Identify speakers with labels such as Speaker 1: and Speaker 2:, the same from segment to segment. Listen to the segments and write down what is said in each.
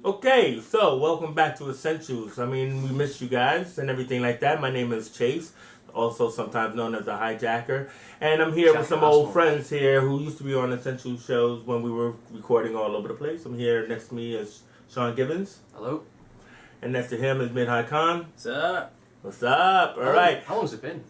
Speaker 1: Okay, so welcome back to Essentials. I mean, we missed you guys and everything like that. My name is Chase, also sometimes known as the Hijacker, and I'm here with some old friends here who used to be on Essential shows when we were recording all over the place. I'm here next to me is Sean Gibbons.
Speaker 2: Hello.
Speaker 1: And next to him is Midhat Khan.
Speaker 3: What's up?
Speaker 1: What's up? All right.
Speaker 2: How long has it been?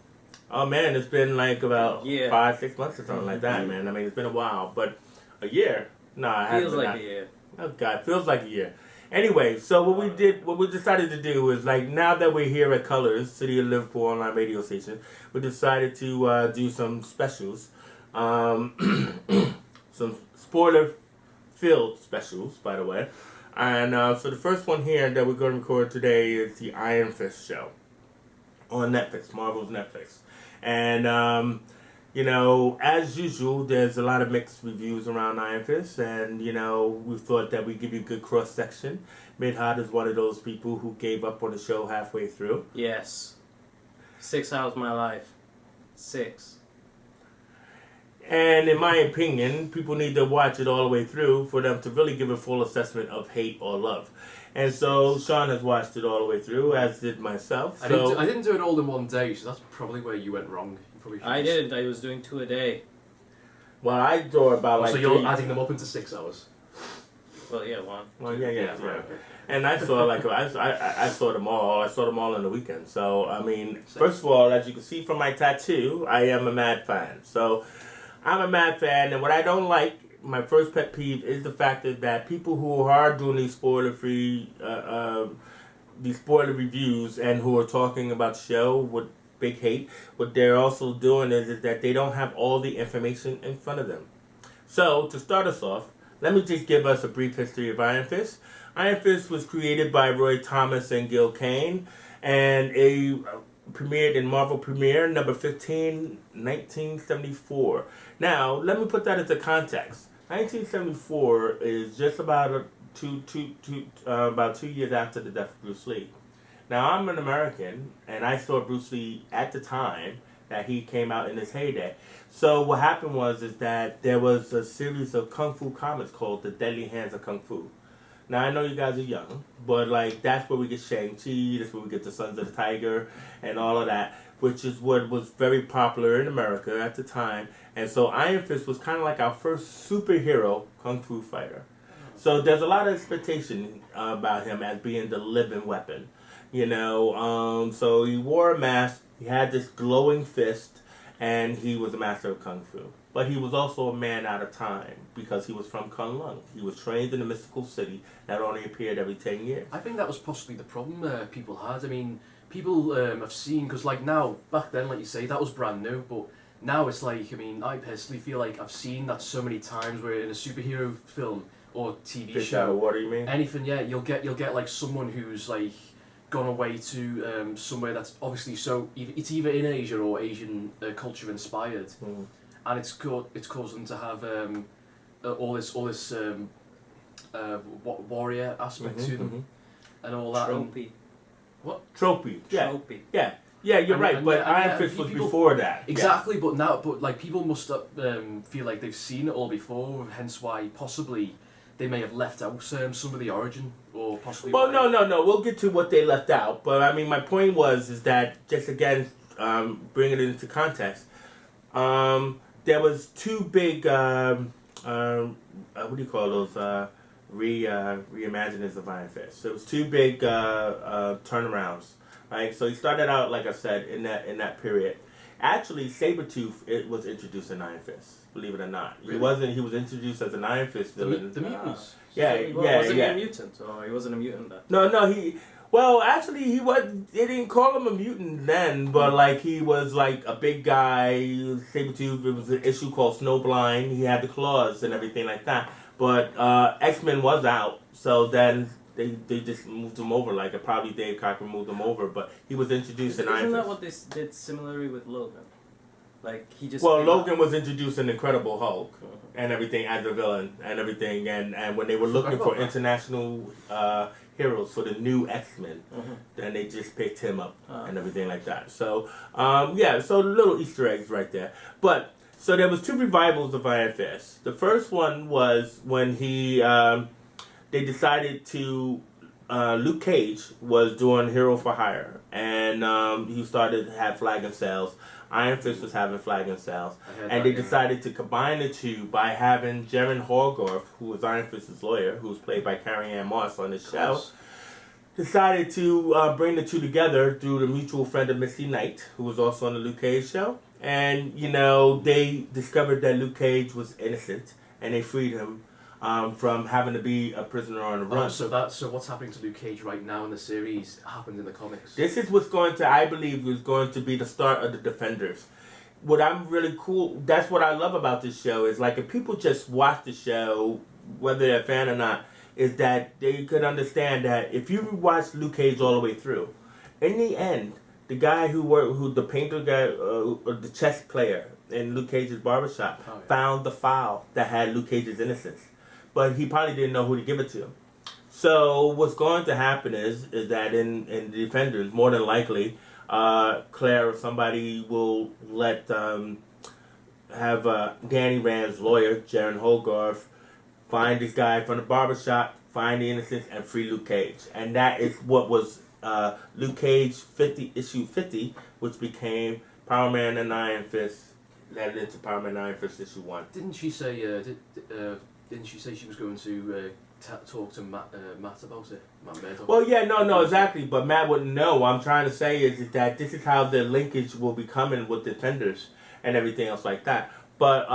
Speaker 1: Oh man, it's been like about 5-6 months or something like that, man. I mean, it's been a while, but a year? Nah, it hasn't
Speaker 3: feels
Speaker 1: been
Speaker 3: like
Speaker 1: that.
Speaker 3: a year.
Speaker 1: Oh God, feels like a year. Anyway, so what we decided to do is, like, now that we're here at Colors, City of Liverpool online radio station, we decided to do some specials, some spoiler-filled specials, by the way. And so the first one here that we're going to record today is the Iron Fist show on Netflix, Marvel's Netflix. And, you know, as usual, there's a lot of mixed reviews around Iron Fist, and, you know, we thought that we'd give you a good cross-section. Midhat is one of those people who gave up on the show halfway through.
Speaker 3: Yes. 6 hours of my life. 6.
Speaker 1: And in my opinion, people need to watch it all the way through for them to really give a full assessment of hate or love. And so Sean has watched it all the way through, as did myself.
Speaker 2: I didn't do it all in one day, so that's probably where you went wrong.
Speaker 3: I did. I was doing 2 a day.
Speaker 1: Well, I do about like.
Speaker 2: So you're adding them up into 6 hours.
Speaker 3: Well, yeah, 1.
Speaker 1: Well, yeah.
Speaker 2: Right, okay.
Speaker 1: And I saw I saw them all. I saw them all in the weekend. So I mean, first of all, as you can see from my tattoo, I am a mad fan. So I'm a mad fan, and what I don't like, my first pet peeve, is the fact that people who are doing these spoiler-free, these spoiler reviews, and who are talking about the show with big hate, what they're also doing is that they don't have all the information in front of them. So, to start us off, let me just give us a brief history of Iron Fist. Iron Fist was created by Roy Thomas and Gil Kane, and premiered in Marvel Premiere number 15, 1974. Now, let me put that into context. 1974 is just about about 2 years after the death of Bruce Lee. Now, I'm an American, and I saw Bruce Lee at the time that he came out in his heyday. So what happened is that there was a series of Kung Fu comics called The Deadly Hands of Kung Fu. Now, I know you guys are young, but, like, that's where we get Shang-Chi, that's where we get the Sons of the Tiger, and all of that, which is what was very popular in America at the time. And so Iron Fist was kind of like our first superhero Kung Fu fighter. So there's a lot of expectation about him as being the living weapon. You know, so he wore a mask, he had this glowing fist, and he was a master of Kung Fu. But he was also a man out of time because he was from Kunlun. He was trained in a mystical city that only appeared every 10 years.
Speaker 2: I think that was possibly the problem people had. I mean, people have seen, because like now, back then, like you say, that was brand new, but now it's like, I mean, I personally feel like I've seen that so many times where in a superhero film or TV
Speaker 1: Fish
Speaker 2: show.
Speaker 1: out of water, you mean?
Speaker 2: Anything, yeah, you'll get like someone who's like gone away to somewhere that's obviously it's either in Asia or Asian culture inspired, and it's caused them to have all this warrior aspect to them, and all that.
Speaker 3: Tropey.
Speaker 2: What?
Speaker 1: Tropey. Yeah.
Speaker 3: Tropey.
Speaker 1: Yeah. Yeah, you're right, but Iron Fist was before that.
Speaker 2: Exactly, yeah. but like people must feel like they've seen it all before, hence why possibly they may have left out some of the origin, or possibly.
Speaker 1: Well, no. We'll get to what they left out, but I mean, my point is that just again, bring it into context. There was 2 big, what do you call those? Reimaginings of Iron Fist. So it was 2 big turnarounds. Right, so he started out, like I said, in that period. Actually, Sabretooth was introduced in Iron Fist, believe it or not.
Speaker 2: Really?
Speaker 1: He was introduced as an Iron Fist villain.
Speaker 2: The mutants.
Speaker 1: Yeah,
Speaker 3: so wasn't he a mutant, or he wasn't a mutant then?
Speaker 1: No, well, actually, he was. They didn't call him a mutant then, but like he was like a big guy. Sabretooth. It was an issue called Snowblind. He had the claws and everything like that. But X-Men was out, so then they just moved him over. Like probably Dave Cockrum moved him over, but he was introduced in Iron Fist.
Speaker 3: Isn't that what they did similarly with Logan? Like he just.
Speaker 1: Well, Logan was introduced in Incredible Hulk and everything as a villain and everything, and when they were looking for international heroes for the new X-Men, then they just picked him up and everything like that. So so little Easter eggs right there, but. So there was 2 revivals of Iron Fist. The first one was when they decided to. Luke Cage was doing Hero for Hire, and he started to have flagging sales. Iron Fist was having flagging sales, and they decided to combine the 2 by having Jaren Horgoff, who was Iron Fist's lawyer, who was played by Carrie Ann Moss on the show, decided to bring the 2 together through the mutual friend of Misty Knight, who was also on the Luke Cage show. And, they discovered that Luke Cage was innocent, and they freed him from having to be a prisoner on the run.
Speaker 2: So what's happening to Luke Cage right now in the series happened in the comics?
Speaker 1: This is what's I believe, is going to be the start of the Defenders. What I'm really cool, that's what I love about this show, is like if people just watch the show, whether they're a fan or not, is that they could understand that if you watch Luke Cage all the way through, in the end, the guy the painter guy, the chess player in Luke Cage's barbershop, found the file that had Luke Cage's innocence. But he probably didn't know who to give it to. So what's going to happen is that in the Defenders, more than likely, Claire or somebody will let have Danny Rand's lawyer, Jaren Hogarth, find this guy from the barbershop, find the innocence, and free Luke Cage. And that is what was Luke Cage issue 50, which became Power Man and Iron Fist, led into Power Man and Iron Fist issue 1.
Speaker 2: Didn't she say? Didn't she say she was going to talk to Matt about it? Matt Murdock?
Speaker 1: Well, yeah, no, exactly. But Matt wouldn't know. What I'm trying to say is that this is how the linkage will be coming with Defenders and everything else like that. But,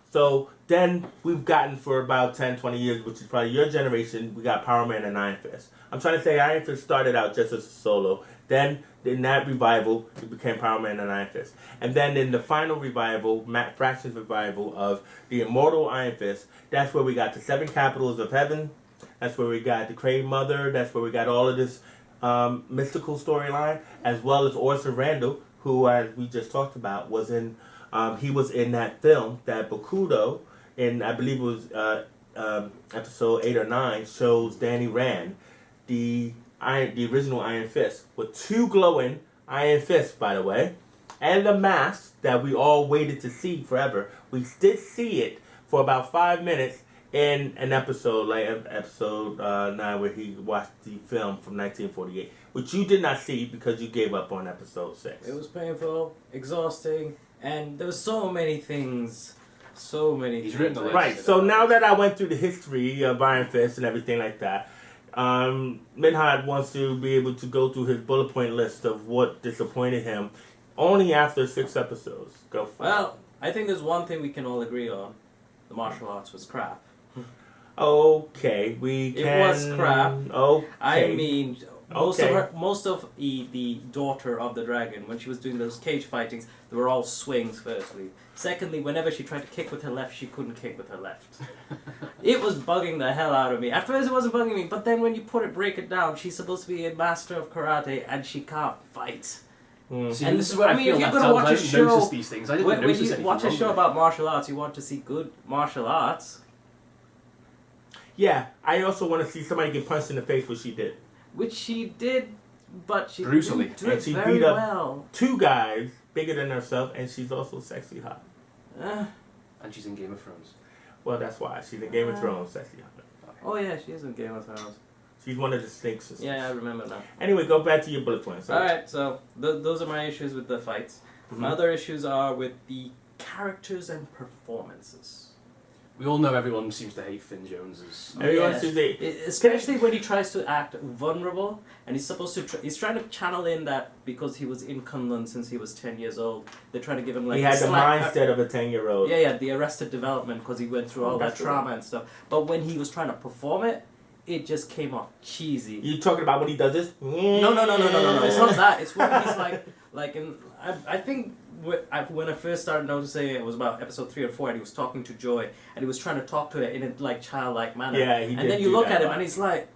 Speaker 1: so then we've gotten for about 10, 20 years, which is probably your generation, we got Power Man and Iron Fist. I'm trying to say Iron Fist started out just as a solo. Then, in that revival, it became Power Man and Iron Fist. And then in the final revival, Matt Fraction's revival of the Immortal Iron Fist, that's where we got the 7 Capitals of Heaven. That's where we got the Crave Mother. That's where we got all of this mystical storyline, as well as Orson Randall, who, as we just talked about, was in he was in that film that Bakudo, in I believe it was episode 8 or 9, shows Danny Rand, the original Iron Fist, with 2 glowing Iron Fists, by the way, and the mask that we all waited to see forever. We did see it for about 5 minutes in an episode, like episode 9, where he watched the film from 1948, which you did not see because you gave up on episode 6.
Speaker 3: It was painful, exhausting, and there were so many things. So many
Speaker 2: He's
Speaker 3: things.
Speaker 2: written the list.
Speaker 1: Right, so now that I went through the history of Iron Fist and everything like that, Midhat wants to be able to go through his bullet point list of what disappointed him only after 6 episodes. Go for it.
Speaker 3: Well, I think there's one thing we can all agree on. The martial arts was crap.
Speaker 1: Okay, we
Speaker 3: It
Speaker 1: can...
Speaker 3: was crap.
Speaker 1: Okay.
Speaker 3: I mean,
Speaker 1: Okay.
Speaker 3: most of the daughter of the dragon, when she was doing those cage fightings, they were all swings, firstly. Secondly, whenever she tried to kick with her left, she couldn't kick with her left. It was bugging the hell out of me. At first it wasn't bugging me, but then when you break it down, she's supposed to be a master of karate, and she can't fight.
Speaker 2: See,
Speaker 3: And
Speaker 2: this is where I feel
Speaker 3: if you're
Speaker 2: left
Speaker 3: gonna
Speaker 2: out.
Speaker 3: watch
Speaker 2: I
Speaker 3: a
Speaker 2: didn't
Speaker 3: show,
Speaker 2: notice these things. I didn't
Speaker 3: when
Speaker 2: notice
Speaker 3: you
Speaker 2: anything
Speaker 3: watch a
Speaker 2: wrong
Speaker 3: show
Speaker 2: with it.
Speaker 3: about martial arts, you want to see good martial arts,
Speaker 1: Yeah, I also want to see somebody get punched in the face, what she did.
Speaker 3: which she did, but she
Speaker 2: Brutally.
Speaker 3: didn't do
Speaker 1: And
Speaker 3: it
Speaker 1: she
Speaker 3: very
Speaker 1: beat up
Speaker 3: well.
Speaker 1: 2 guys bigger than herself, and she's also sexy hot.
Speaker 2: And she's in Game of Thrones.
Speaker 1: Well, that's why. She's in Game of Thrones, sexy hot.
Speaker 3: Oh yeah, she is in Game of Thrones.
Speaker 1: She's one of the Snake sisters.
Speaker 3: Yeah, I remember now.
Speaker 1: Anyway, go back to your bullet points.
Speaker 3: Alright, so those are my issues with the fights.
Speaker 1: Mm-hmm.
Speaker 3: My other issues are with the characters and performances.
Speaker 2: We all know everyone seems to hate Finn Jones's.
Speaker 1: Everyone
Speaker 3: Yes.
Speaker 1: sees it.
Speaker 3: Especially when he tries to act vulnerable, and he's supposed to. He's trying to channel in that because he was in Kunlun since he was 10 years old. They're trying to give him like
Speaker 1: He had the
Speaker 3: slack-
Speaker 1: mindset of a 10-year-old.
Speaker 3: Yeah, the Arrested Development because he went through all that
Speaker 1: That's
Speaker 3: trauma and stuff. But when he was trying to perform it, it just came off cheesy.
Speaker 1: You talking about when he does this?
Speaker 3: No. It's not that. It's when he's like in. I think when I first started noticing it was about episode 3 or 4, and he was talking to Joy, and he was trying to talk to her in a like childlike manner.
Speaker 1: Yeah, he
Speaker 3: And
Speaker 1: did
Speaker 3: then you
Speaker 1: do
Speaker 3: look
Speaker 1: that.
Speaker 3: at him, and he's like,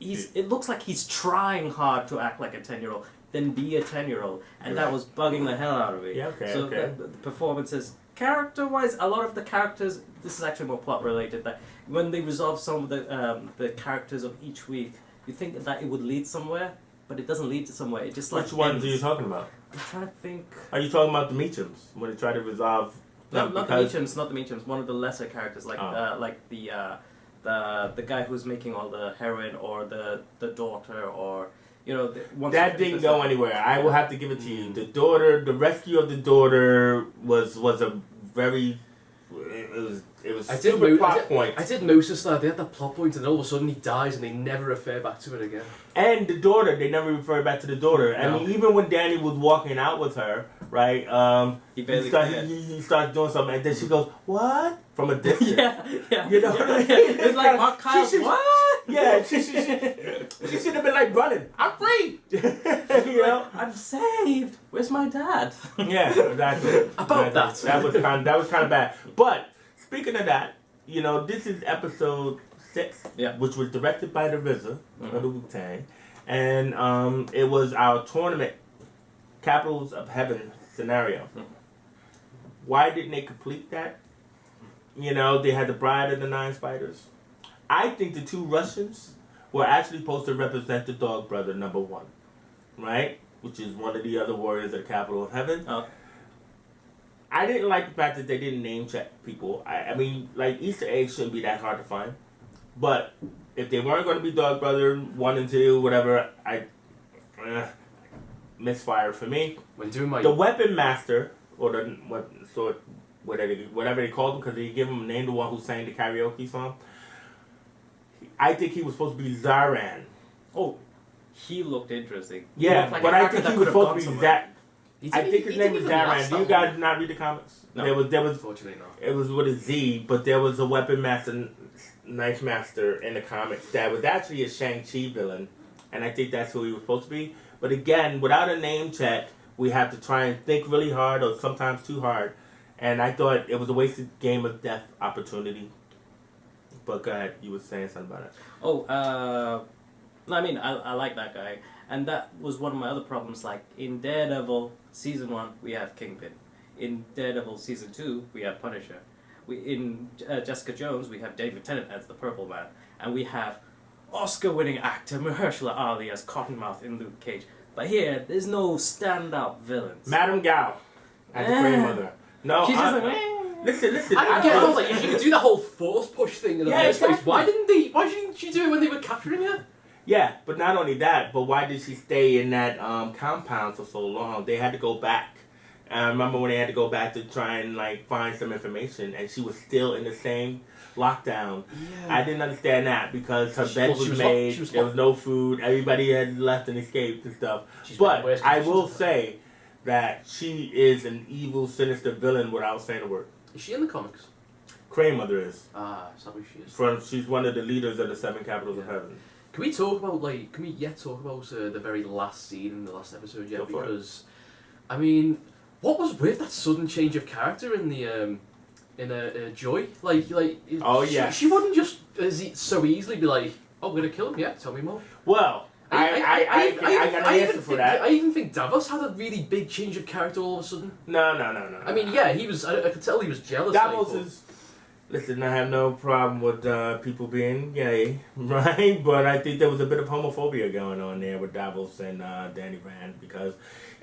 Speaker 3: it looks like he's trying hard to act like a 10-year-old, then be a 10-year-old, and that was bugging the hell out of me.
Speaker 1: Yeah, okay,
Speaker 3: So
Speaker 1: okay.
Speaker 3: the performances, character-wise, a lot of the characters. This is actually more plot-related. That when they resolve some of the characters of each week, you think that it would lead somewhere. but it doesn't lead to somewhere. It just like
Speaker 1: Which ones
Speaker 3: ends.
Speaker 1: are you talking about?
Speaker 3: I'm trying to think.
Speaker 1: Are you talking about the Meachums when they try to resolve?
Speaker 3: No, not the
Speaker 1: because-
Speaker 3: Meachums. Not the Meachums. One of the lesser characters, like the guy who's making all the heroin, or the daughter, or
Speaker 1: That didn't go anywhere. I will have to give it to you. The daughter, the rescue of the daughter was a very. It was a stupid plot point.
Speaker 2: I did notice that they had that plot point, and all of a sudden he dies, and they never refer back to it again.
Speaker 1: And the daughter, they never refer back to the daughter. I mean, even when Danny was walking out with her, right? He starts doing something, and then she goes, "What?" from a distance.
Speaker 3: yeah.
Speaker 1: You know what I mean?
Speaker 3: It's like Mark Kyle. What?
Speaker 1: Yeah, she should have been like running. I'm free. You know,
Speaker 3: I'm saved. Where's my dad?
Speaker 1: Yeah, exactly.
Speaker 2: About that.
Speaker 1: That was kind of bad. But speaking of that, this is episode 6, which was directed by the RZA of the Wu-Tang, and it was our tournament Capitals of Heaven scenario. Why didn't they complete that? They had the Bride of the Nine Spiders. I think the 2 Russians were actually supposed to represent the Dog Brother number 1, right? Which is one of the other warriors of the Capital of Heaven. I didn't like the fact that they didn't name check people. I mean, like, Easter eggs shouldn't be that hard to find. But if they weren't going to be Dog Brother 1 and 2, whatever, misfire for me.
Speaker 2: When doing my
Speaker 1: the Weapon Master, or whatever they called him, because they give him a name, the one who sang the karaoke song. I think he was supposed to be Zaran.
Speaker 3: Oh, he looked interesting.
Speaker 1: Yeah,
Speaker 3: like
Speaker 1: but I think he was supposed to be Zach. I think his name was Zaran. Do you guys not read the comics?
Speaker 2: No,
Speaker 1: there was.
Speaker 2: Unfortunately not.
Speaker 1: It was with a Z, but there was a Weapon Master, Knife Master in the comics that was actually a Shang-Chi villain, and I think that's who he was supposed to be. But again, without a name check, we have to try and think really hard, or sometimes too hard. And I thought it was a wasted game of death opportunity. But go ahead, you were saying something about it.
Speaker 3: No, I mean, I like that guy. And that was one of my other problems. Like, in Daredevil Season 1, we have Kingpin. In Daredevil Season 2, we have Punisher. In Jessica Jones, we have David Tennant as the Purple Man. And we have Oscar-winning actor Mahershala Ali as Cottonmouth in Luke Cage. But here, there's no standout villains.
Speaker 1: Madame Gao as the grandmother. No,
Speaker 3: she's just like,
Speaker 1: listen.
Speaker 2: I get it. Like, you could do the whole force push thing in the first place.
Speaker 1: exactly.
Speaker 2: Why didn't she do it when they were capturing her?
Speaker 1: Yeah, but not only that, but why did she stay in that compound for so long? They had to go back. I remember when they had to go back to try and find some information, and she was still in the same lockdown. Yeah. I didn't understand that because her bed was made, there was no food, everybody had left and escaped and stuff. But I will say that she is an evil, sinister villain without saying a word.
Speaker 2: Is she in the comics?
Speaker 1: Crane Mother is.
Speaker 2: Is that who she is?
Speaker 1: She's one of the leaders of the 7 Capitals of Heaven.
Speaker 2: Can we talk about the very last scene in the last episode yet? Because, I mean, what was with that sudden change of character in the Joy? She wouldn't just so easily be like, "Oh, we're gonna kill him." Yeah, tell me more.
Speaker 1: Well, I got an answer for that.
Speaker 2: I even think Davos had a really big change of character all of a sudden.
Speaker 1: No.
Speaker 2: I mean, yeah, he was. I could tell he was jealous.
Speaker 1: Davos is. Listen, I have no problem with people being gay, right? But I think there was a bit of homophobia going on there with Davos and Danny Rand, because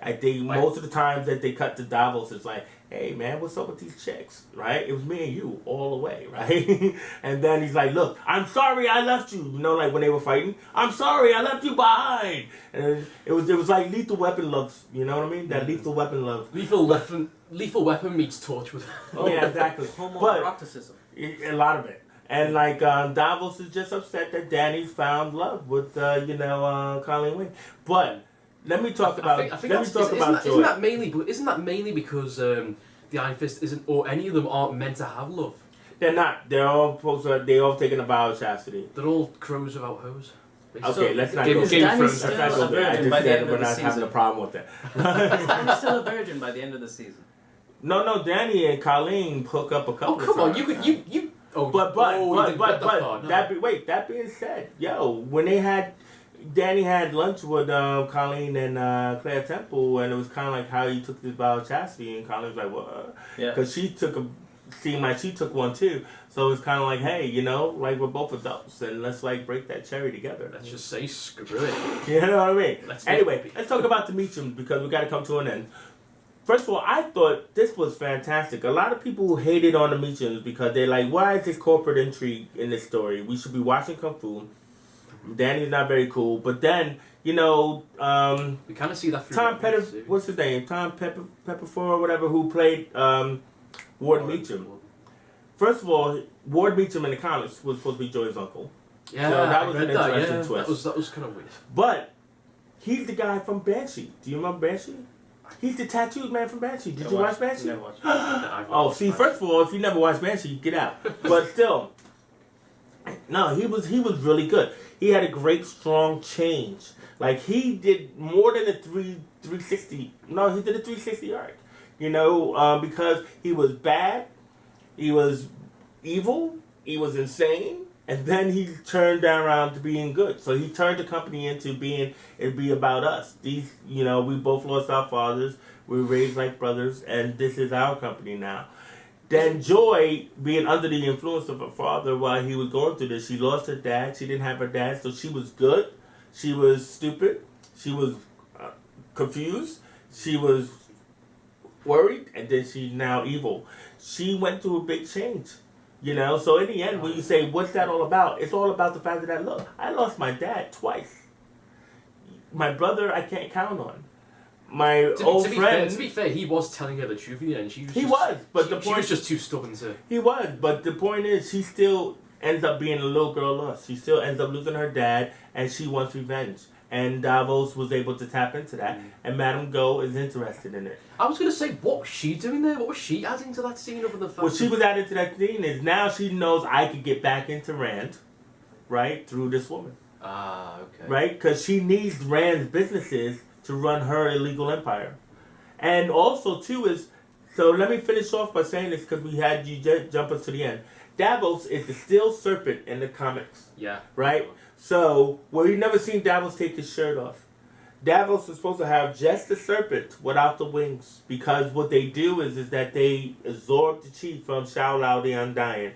Speaker 1: I think most of the times that they cut to Davos, it's like, hey man, what's up with these chicks, right? It was me and you all the way, right? And then he's like, look, I'm sorry I left you. Like when they were fighting, I'm sorry I left you behind. And it was like Lethal Weapon love, you know what I mean? That Lethal Weapon love.
Speaker 2: Lethal Weapon meets Torchwood.
Speaker 1: Oh yeah, exactly.
Speaker 3: Homoeroticism.
Speaker 1: A lot of it. And Davos is just upset that Danny's found love with Colleen Wing. But let me talk about Joy.
Speaker 2: Isn't that mainly because the Iron Fist isn't, or any of them aren't meant to have love?
Speaker 1: They're not. They're all supposed to. They all taken a vow of chastity.
Speaker 2: They're all crows without hose.
Speaker 1: Okay, let's not go
Speaker 3: there. Danny's still a virgin by the end of the season. We're not having a problem with that. Is Danny still a virgin by the end of the season?
Speaker 1: No, Danny and Colleen hook up a couple.
Speaker 2: Oh come on, you. Oh,
Speaker 1: but that being said, when Danny had lunch with Colleen and Claire Temple, and it was kind of like how he took this vow of chastity, and Colleen was like, "What?"
Speaker 3: Yeah.
Speaker 1: Because she seemed like she took one too. So it's kind of like, hey, you know, like we're both adults and let's like break that cherry together.
Speaker 2: Let's just say screw it.
Speaker 1: You know what I mean? Anyway,
Speaker 2: get
Speaker 1: let's talk about the Meachums because we got to come to an end. First of all, I thought this was fantastic. A lot of people hated on the Meachums because they're like, why is this corporate intrigue in this story? We should be watching Kung Fu. Danny's not very cool. But then, you know,
Speaker 2: we kind of see that through
Speaker 1: Tom what's his name? Tom Pepperford or whatever, who played Ward Meachum. First of all, Ward Meachum in the comics was supposed to be Joey's uncle.
Speaker 2: Yeah,
Speaker 1: so that was an interesting twist.
Speaker 2: That was kind of weird.
Speaker 1: But he's the guy from Banshee. Do you remember Banshee? He's the tattooed man from Banshee. Did you watch Banshee?
Speaker 3: Never watched.
Speaker 1: Oh, see, first of all, if you never watched Banshee, get out. But still, no, he was really good. He had a great, strong change. Like, he did more than a 360. No, he did a 360 arc. You know, because he was bad, he was evil, he was insane, and then he turned around to being good. So he turned the company into being, it'd be about us. These, you know, we both lost our fathers, we were raised like brothers, and this is our company now. Then Joy, being under the influence of her father while he was going through this, she lost her dad. She didn't have her dad, so she was good. She was stupid. She was confused. She was worried, and then she's now evil. She went through a big change, you know. So in the end, when you say, what's that all about? It's all about the fact that, look, I lost my dad twice. My brother, I can't count on. My old friend.
Speaker 2: To be fair, he was telling her the truth, and she was.
Speaker 1: He was, but the point
Speaker 2: she was just too stubborn to.
Speaker 1: He was, but the point is, she still ends up being a little girl lost. She still ends up losing her dad, and she wants revenge. And Davos was able to tap into that, and Madame Go is interested in it.
Speaker 2: I was gonna say, what was she doing there? What was she adding to that scene other than the fact?
Speaker 1: What she was adding to that scene is now she knows I could get back into Rand, right, through this woman.
Speaker 2: Ah, okay.
Speaker 1: Right, because she needs Rand's businesses to run her illegal empire. And also, too, is... So let me finish off by saying this because we had you jump us to the end. Davos is the steel serpent in the comics.
Speaker 2: Yeah.
Speaker 1: Right? So, well, you never seen Davos take his shirt off. Davos is supposed to have just the serpent without the wings. Because what they do is that they absorb the chi from Shao Lao the Undying.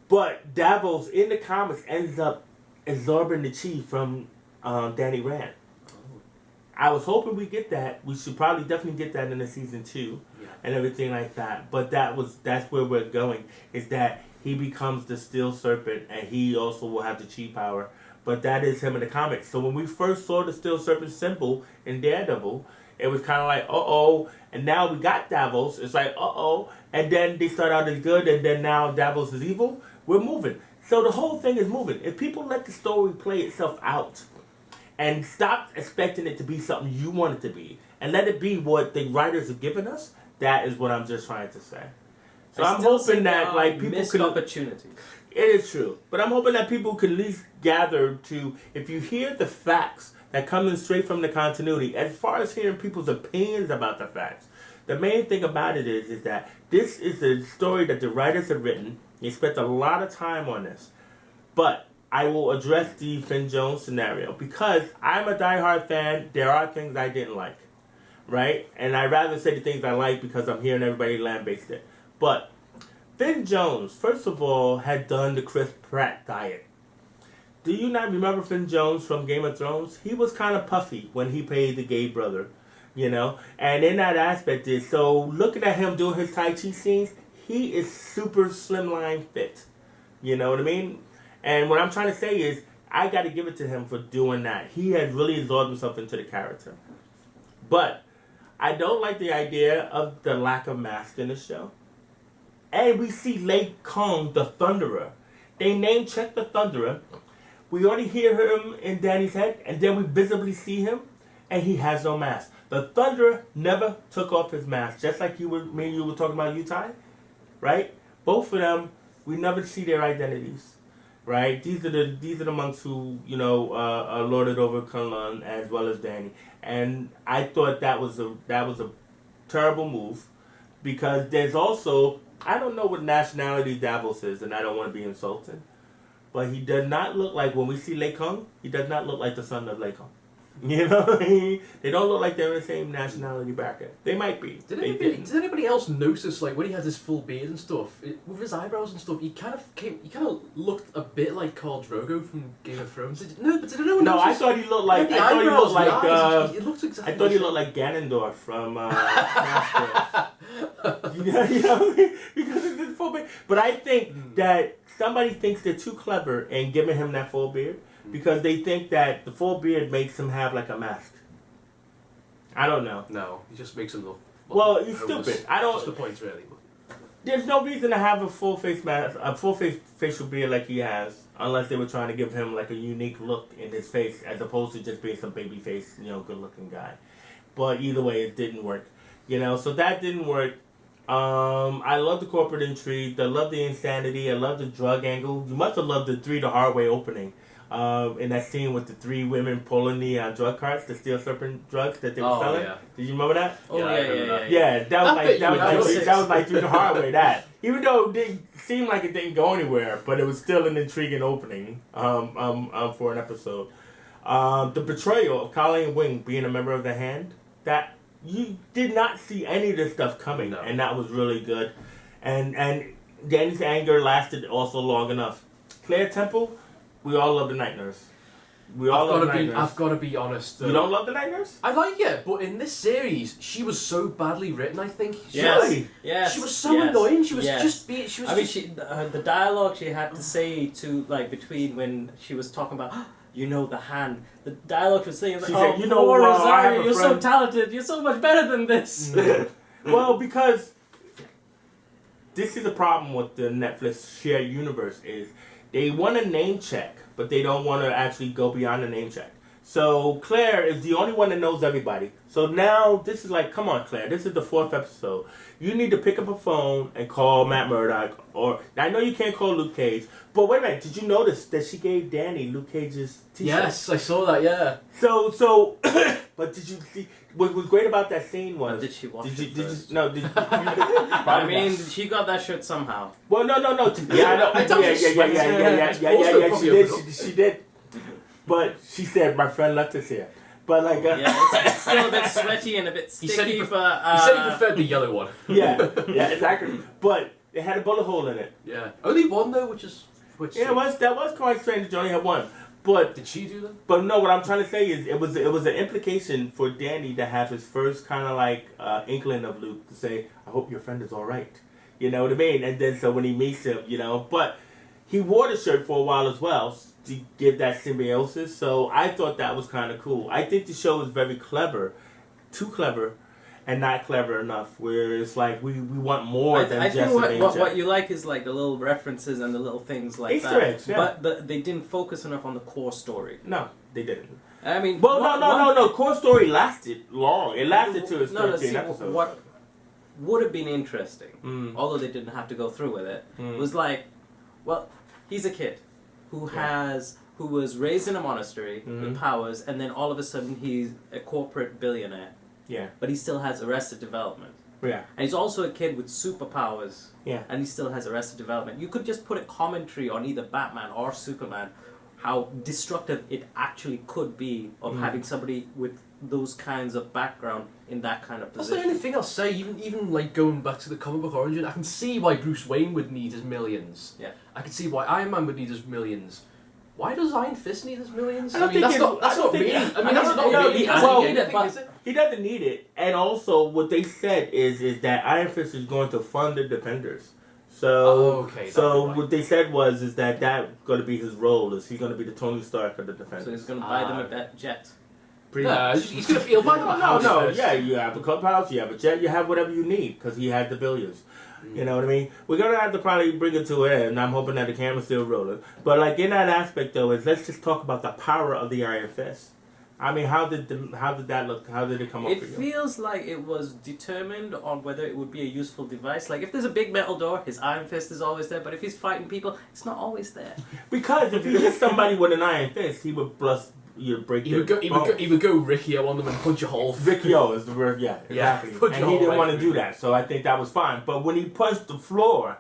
Speaker 1: But Davos in the comics ends up absorbing the chi from Danny Rand. I was hoping we get that. We should probably definitely get that in the season 2 and everything like that. But that's where we're going. Is that he becomes the steel serpent and he also will have the chi power. But that is him in the comics. So when we first saw the steel serpent symbol in Daredevil, it was kind of like, uh-oh. And now we got Davos. It's like, uh-oh. And then they start out as good and then now Davos is evil. We're moving. So the whole thing is moving. If people let the story play itself out, and stop expecting it to be something you want it to be. And let it be what the writers have given us. That is what I'm just trying to say. So I'm hoping that like people
Speaker 3: missed
Speaker 1: can...
Speaker 3: opportunities.
Speaker 1: It is true. But I'm hoping that people can at least gather to... If you hear the facts that come in straight from the continuity, as far as hearing people's opinions about the facts, the main thing about it is that this is a story that the writers have written. They spent a lot of time on this. But... I will address the Finn Jones scenario because I'm a diehard fan. There are things I didn't like, right? And I'd rather say the things I like because I'm hearing everybody lambaste it. But Finn Jones, first of all, had done the Chris Pratt diet. Do you not remember Finn Jones from Game of Thrones? He was kind of puffy when he played the gay brother, you know? And in that aspect is, so looking at him doing his Tai Chi scenes, he is super slimline fit. You know what I mean? And what I'm trying to say is, I got to give it to him for doing that. He has really absorbed himself into the character. But I don't like the idea of the lack of mask in the show. And we see Lake Kong, the Thunderer. They name check the Thunderer. We only hear him in Danny's head, and then we visibly see him, and he has no mask. The Thunderer never took off his mask, just like me and you were talking about Utah, right? Both of them, we never see their identities. Right, these are the monks who lorded over Kunlun as well as Danny, and I thought that was a terrible move because there's also I don't know what nationality Davos is, and I don't want to be insulting, but he does not look like when we see Lei Kung, he does not look like the son of Lei Kung. You know what I mean? They don't look like they're in the same nationality bracket. They might be.
Speaker 2: Did anybody else notice, like, when he had his full beard and stuff, with his eyebrows and stuff, he kind of looked a bit like Khal Drogo from Game of Thrones. But did anyone
Speaker 1: No,
Speaker 2: notice?
Speaker 1: I thought he looked like.
Speaker 2: Yeah,
Speaker 1: I thought he looked like.
Speaker 2: it looks exactly.
Speaker 1: I thought he looked like Ganondorf from Smash Bros. You know, because it's his full beard. But I think that somebody thinks they're too clever in giving him that full beard because they think that the full beard makes him have like a mask. I don't know.
Speaker 2: No, he just makes him look.
Speaker 1: Well, he's stupid. I don't.
Speaker 2: Just the point, really.
Speaker 1: There's no reason to have a full face mask, a full face facial beard like he has, unless they were trying to give him like a unique look in his face, as opposed to just being some baby face, good looking guy. But either way, it didn't work. So that didn't work. I love the corporate intrigue. I love the insanity. I love the drug angle. You must have loved the the hard way opening. In that scene with the 3 women pulling the drug carts to steal certain drugs that they were selling.
Speaker 2: Yeah.
Speaker 1: Did you remember that?
Speaker 3: Oh, yeah.
Speaker 1: Yeah, that was like 3 the hard way. That, even though it didn't seem like it didn't go anywhere, but it was still an intriguing opening for an episode. The betrayal of Colleen Wing being a member of the Hand, that you did not see any of this stuff coming, and that was really good. And Danny's anger lasted also long enough. Claire Temple, we all love the Night Nurse.
Speaker 2: I've got to be honest.
Speaker 1: You don't love the Night Nurse?
Speaker 2: I like it, but in this series, she was so badly written. I think.
Speaker 3: Yes.
Speaker 2: She was so annoying. She was just being. She was.
Speaker 3: The dialogue she had to say to between when she was talking about. The Hand. The dialogue she was saying,
Speaker 1: she said,
Speaker 3: Rosario, you're so talented. You're so much better than this.
Speaker 1: Well, because this is a problem with the Netflix shared universe is they want a name check, but they don't want to actually go beyond the name check. So Claire is the only one that knows everybody. So now this is like, come on, Claire, this is the 4th episode. You need to pick up a phone and call Matt Murdock, or I know you can't call Luke Cage, but wait a minute, did you notice that she gave Danny Luke Cage's t-shirt?
Speaker 2: Yes, I saw that. Yeah.
Speaker 1: So, but did you see? What was great about that scene was.
Speaker 3: Did she watch it
Speaker 1: Did
Speaker 3: first?
Speaker 1: you? No. Did
Speaker 3: I mean, she got that shirt somehow.
Speaker 1: Well, no. Yeah, I know. Yeah. She did. But she said, "My friend left us here." But like,
Speaker 3: it's still a bit sweaty and a bit sticky.
Speaker 2: He said he preferred the yellow one.
Speaker 1: yeah, exactly. But it had a bullet hole in it.
Speaker 2: Yeah, only one though, which.
Speaker 1: Yeah, that was quite strange that you only had one. But
Speaker 2: did she do that?
Speaker 1: But no, what I'm trying to say is it was an implication for Danny to have his first kind of like inkling of Luke to say, "I hope your friend is all right." You know what I mean? And then so when he meets him, but he wore the shirt for a while as well to give that symbiosis. So I thought that was kind of cool. I think the show is very clever, too clever, and not clever enough. Where it's like we want more than just an
Speaker 3: I think what you like is like the little references and the little things like
Speaker 1: Easter
Speaker 3: that.
Speaker 1: eggs, yeah.
Speaker 3: But they didn't focus enough on the core story.
Speaker 1: No, they didn't.
Speaker 3: I mean,
Speaker 1: well, no. Core story lasted long. It lasted to its 13 episodes.
Speaker 3: What would have been interesting, although they didn't have to go through with it, was like, well, he's a kid who was raised in a monastery with powers, and then all of a sudden he's a corporate billionaire.
Speaker 1: Yeah.
Speaker 3: But he still has Arrested Development.
Speaker 1: Yeah.
Speaker 3: And he's also a kid with superpowers.
Speaker 1: Yeah.
Speaker 3: And he still has Arrested Development. You could just put a commentary on either Batman or Superman, how destructive it actually could be of having somebody with those kinds of background in that kind of position.
Speaker 2: That's the only thing I'll say. Even like going back to the comic book origin, I can see why Bruce Wayne would need his millions.
Speaker 3: Yeah.
Speaker 2: I can see why Iron Man would need his millions. Why does Iron Fist need his millions?
Speaker 1: I mean, that's not me. He doesn't need it. And also, what they said is that Iron Fist is going to fund the Defenders. So, what they said is that that's going to be his role. Is he's going to be the Tony Stark of the Defenders?
Speaker 3: So he's going to buy them a jet.
Speaker 2: He'll buy them a house.
Speaker 1: No, yeah, you have a clubhouse, you have a jet, you have whatever you need because he had the billions. You know what I mean? We're going to have to probably bring it to an end, and I'm hoping that the camera's still rolling. But like in that aspect, though, let's just talk about the power of the Iron Fist. I mean, how did that look? How did it come up for you?
Speaker 3: It feels like it was determined on whether it would be a useful device. Like if there's a big metal door, his Iron Fist is always there. But if he's fighting people, it's not always there.
Speaker 1: Because if he hit somebody with an Iron Fist, he would break. He
Speaker 2: would go Riccio on them and punch a hole.
Speaker 1: Riccio is the word. Yeah, exactly. And he didn't want to do that, so I think that was fine. But when he punched the floor,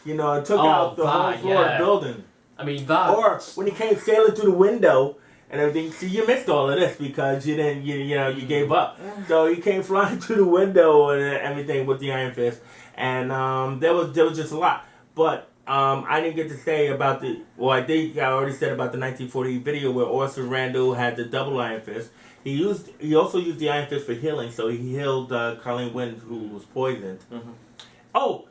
Speaker 1: it took out the whole floor of the building.
Speaker 2: I mean that.
Speaker 1: Or when he came sailing through the window. and everything. See, you missed all of this because you didn't, you gave up. So he came flying through the window and everything with the Iron Fist, and there was just a lot. But I didn't get to say about I think I already said about the 1940 video where Orson Randall had the double Iron Fist. He also used the Iron Fist for healing, so he healed Colleen Wynn, who was poisoned.
Speaker 3: Mm-hmm.
Speaker 1: Oh,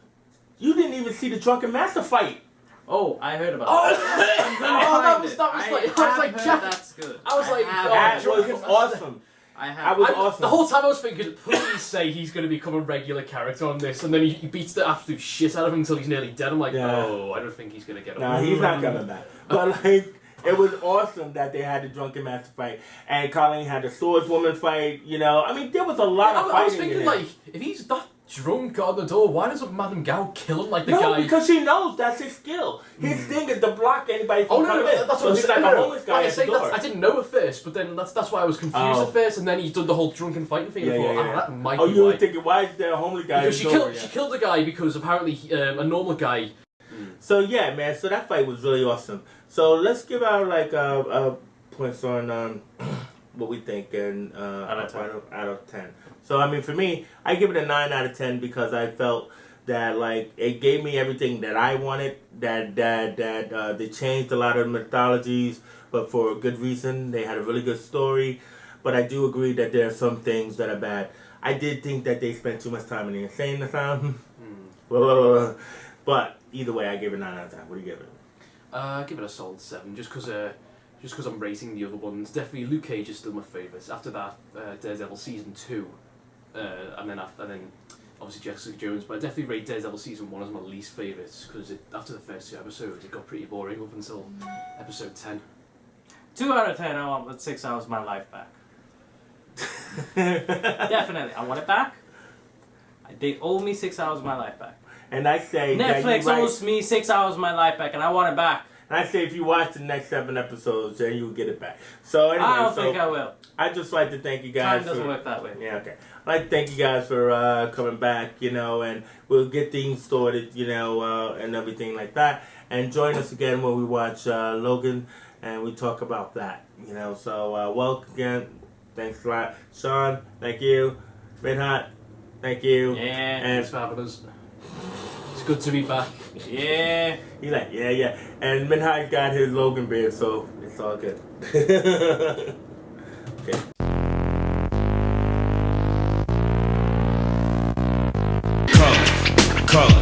Speaker 1: you didn't even see the Drunken Master fight.
Speaker 3: Oh, I heard about
Speaker 2: that. That was like Jack.
Speaker 3: That's good.
Speaker 2: I was like,
Speaker 1: that was awesome. Awesome.
Speaker 2: The whole time I was thinking, please say he's going to become a regular character on this, and then he beats the absolute shit out of him until he's nearly dead. I'm like, no, I don't think he's going to get up.
Speaker 1: No, he's not coming back. But like, it was awesome that they had the Drunken Master fight, and Colleen had the Swordswoman fight. I mean, there was a lot of fighting.
Speaker 2: I was thinking, like, if he's that drunk on the door, why doesn't Madame Gao kill him like the guy?
Speaker 1: No, because she knows that's his skill. His thing is to block anybody from coming in.
Speaker 2: That's what
Speaker 1: he's like a homeless guy at the door.
Speaker 2: I didn't know at first, but then that's why I was confused at first, and then he's done the whole drunken fighting thing. That might be
Speaker 1: you were thinking, why is there a homeless guy?
Speaker 2: Because she killed a guy because apparently a normal guy.
Speaker 1: So yeah, man. So that fight was really awesome. So let's give out like points on what we think and out of 10. So I mean, for me, I give it a 9 out of 10 because I felt that like it gave me everything that I wanted. That they changed a lot of mythologies, but for a good reason. They had a really good story, but I do agree that there are some things that are bad. I did think that they spent too much time in the insane asylum. But either way, I give it 9 out of 10. What do you give it?
Speaker 2: I give it a solid 7, just because I'm rating the other ones. Definitely Luke Cage is still my favourite. After that, Daredevil season 2, and then obviously Jessica Jones. But I definitely rate Daredevil season 1 as my least favourite because after the first 2 episodes, it got pretty boring up until episode 10.
Speaker 3: 2 out of 10. I want 6 hours of my life back. Definitely, I want it back. They owe me 6 hours of my life back.
Speaker 1: And I say
Speaker 3: Netflix owes me 6 hours of my life back, and I want it back.
Speaker 1: And I say if you watch the next 7 episodes, then you'll get it back. So anyway,
Speaker 3: I don't think I will.
Speaker 1: I'd just like to thank you guys.
Speaker 3: Time doesn't work that way.
Speaker 1: Yeah, okay. I'd like to thank you guys for coming back, and we'll get things sorted, and everything like that. And join us again when we watch Logan, and we talk about that, So welcome again. Thanks a lot. Shaun, thank you. Midhat, thank you.
Speaker 3: Yeah.
Speaker 1: And
Speaker 2: thanks for having us. It's good to be back.
Speaker 3: Yeah.
Speaker 1: He's like, yeah. And Midhat got his Logan beard, so it's all good. Okay. Color.